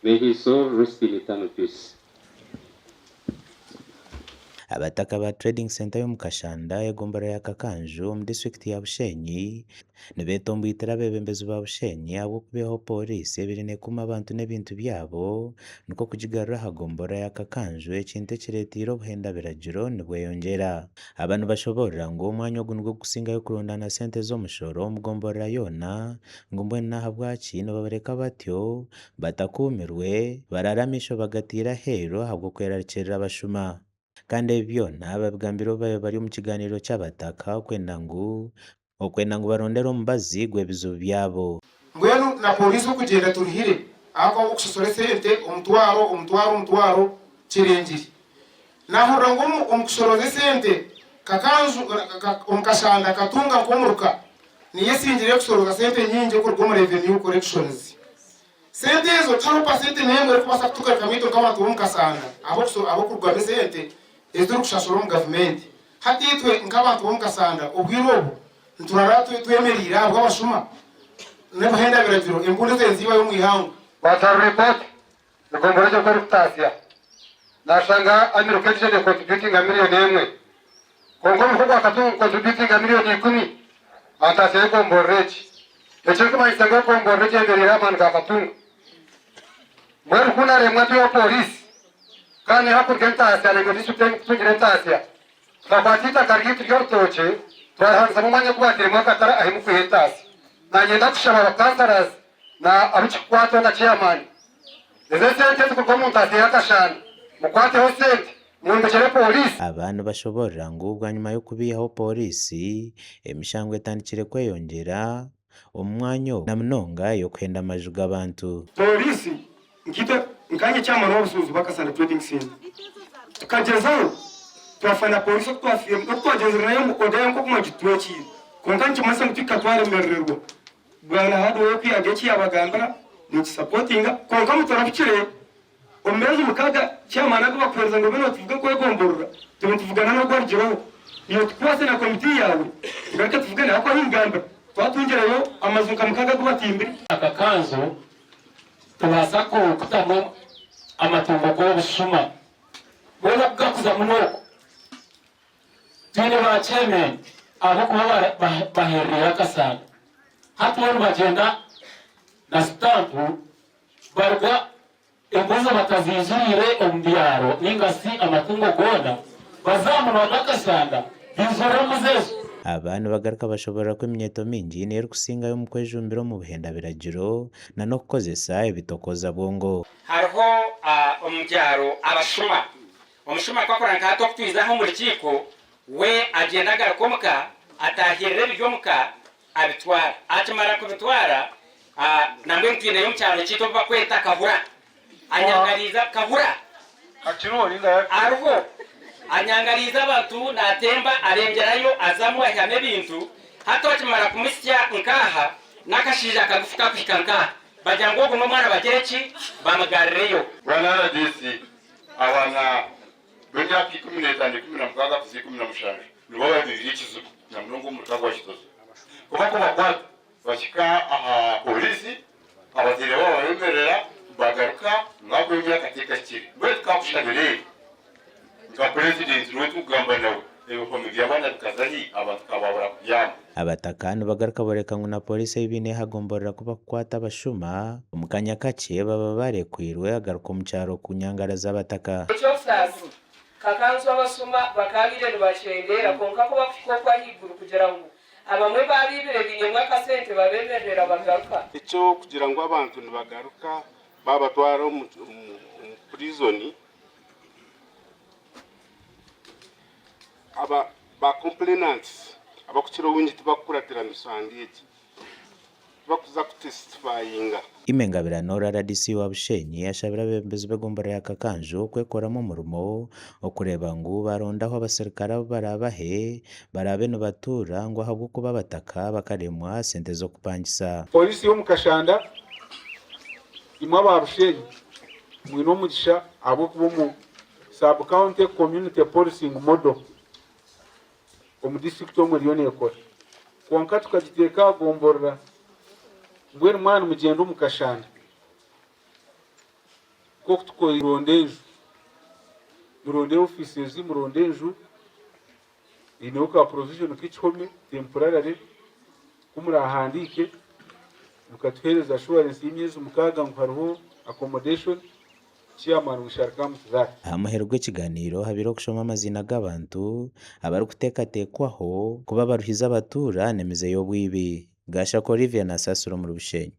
May his soul rest in eternal peace. Abataka ba Trading Center yo mukashanda egombora ya Kakanju mu district ya Bushenyi nibetombwitira abebembezi ba Bushenyi abo kubeho polisi ebirine kuma abantu n'ebintu byabo niko kujigarura hagombora ya Kakanju ekintu ekiretire obuhenda biragiro nibweyongera. Abantu bashobora ngo omwanya ogu nigwo gusingayo kurondana sente z'omushoro mugombora yona ngo mbwenu naha bwaki nibabareka batyo batakumirwe bararamisho bagatira hero habwo kwerarikirira abashuma. Kandi ebyo nababigambiro bayo bari mu kiganiro cy'abataka okwenda ngu barondera omubazi gw'ebizibu byabo. Mbwenu na polisi okugenda turihire ako okusosora sente omutwaro kirengiri nahurira ngo omukusoroza sente Kakanju omukashanda katunga nkomuruka niye singire kusoroza sente nyingi okurwa mu revenue collections. Sente ezo taro pasente nemwe kubasa kutuka kamito nk'abantu bomukasanda abo kurwa sente ezuru kushashora mu government hatitwe nk'abantu bomukasanda obwiro nturara twemerira abo abashuma n'ubuhenda biragiro imbunde zenziba yo mwihangu Water report ngombora cyo koruptasia nashanga amirokeje de contributing a million emwe kongo mukubwa katu contributing a million 10 atase komborechi echo kuma isanga komborechi ndirira man katunga mweru kuna remwa bio police kani hapo genta asia lego district tungirenta asia kabatita kargitu yortoche twahanza mumanya kubatire mwaka tara ahimu kuhetasi na nyenda kushaba kansaras na abichikwato na chairman ezesente kukomunta asia kashana mukwate hosente mumbechere police. Abantu bashobora ngo ubwa nyuma yo kubiyaho polisi emishangwe etandikire kweyongera omwanya na munonga yo kwenda amajuga abantu. Polisi nkita nkanye cyama no busuzu bakasana Trading Center tukagezaho twafana polisi twafirwa twagezera nayo mukodeyo nko kumagitweki konkanchi masa mutika tware mererwa bwana hado yo kwiyageki abaganda ni supportinga konka mutarabikire omezi mukaga cyama nako bakweza ngo bino tuvuga ko yegomborura tuvugana no gwarjiro iyo twase na komite yawe tugareka tuvugana hako hingamba twatungerayo amazuka mukaga kubatimbiri akakanzo tubasa ko kutamo amatungo go bushuma bona bwakuza munoko tene ba chairman abo kuba baherera kasana hapo bagenda na stampu barwa embuza batazizurire ombyaro ingasi amatungo gona bazamuna bakasanda bizora muzezo. Abantu bagaruka bashobora ko imyeto mingi nero kusinga yo mukwejumbiro mu buhenda biragiro na no kukozesa ibitokoza bwongo. Hariho ombyaro abashuma omushuma kwakora nkato kutwizaho mu rukiko we agendaga komuka atahirira byomuka abitwara akimara kubitwara nambwe ntine yo mcyaro kito bakweta kavura anyangariza kavura Akirori nga arwo anyangariza abantu natemba arengerayo azamu ahame bintu hato akimara kumusya nkaha nakashija kagufuka kushika bajango guno mwana bagereki bamagarireyo bwana RDC abana benya 15 16 15 nibo babirikizo na mlungu mutago washizo kuba kwa bashika polisi abazire babo bemerera bagaruka mwako y'imyaka kiri bwe twakushagire nka president n'utu gamba nawe ego komediya bana tukazahi abatukababura kujyama. Abatakani bagaruka boreka ngo na polisi y'ibine hagomborera kuba kwata abashuma omukanya kake baba barekwirwe agaruka mu cyaro kunyangara z'abataka. Kakanzu abasuma bakabire nibashengera konka ko bakukwa higuru kugira ngo abamwe babibire binyemwa kasente babemerera bagaruka icyo kugira ngo abantu nibagaruka babatwara mu prison aba ba complainants abakukira wingi tibakuratirana isangiki bakuza kutestifyinga Imengabira Nora RDC wa Bushenyi ashabira abembezi begombora ya Kakanju kwekoramo umurimo okureba ngo barondaho abasirikare barabahe barabe no batura ngo habwo kuba bataka bakaremwa sente zo kupangisa. Polisi yo mukashanda imwe ba Bushenyi mwino mugisha abo kubo mu sub county community policing model omu district omuriyo nekora konka tukagiteka gomborera mbwenu mwana mugendo mukashanda ko tukora irondenju muronde offices murondenju ino ka provision k'ichome temporarily kumurahandike mukatwereza assurance y'imyezi mukaga ngo hariho accommodation chairman wisharikamu tuzari amuhero gw'ikiganiro habiro kushoma amazina g'abantu abari kutekatekwaho kuba baruhiza abatura nemize y'obwibi gasha Olivier na Sasuro mu Bushenyi.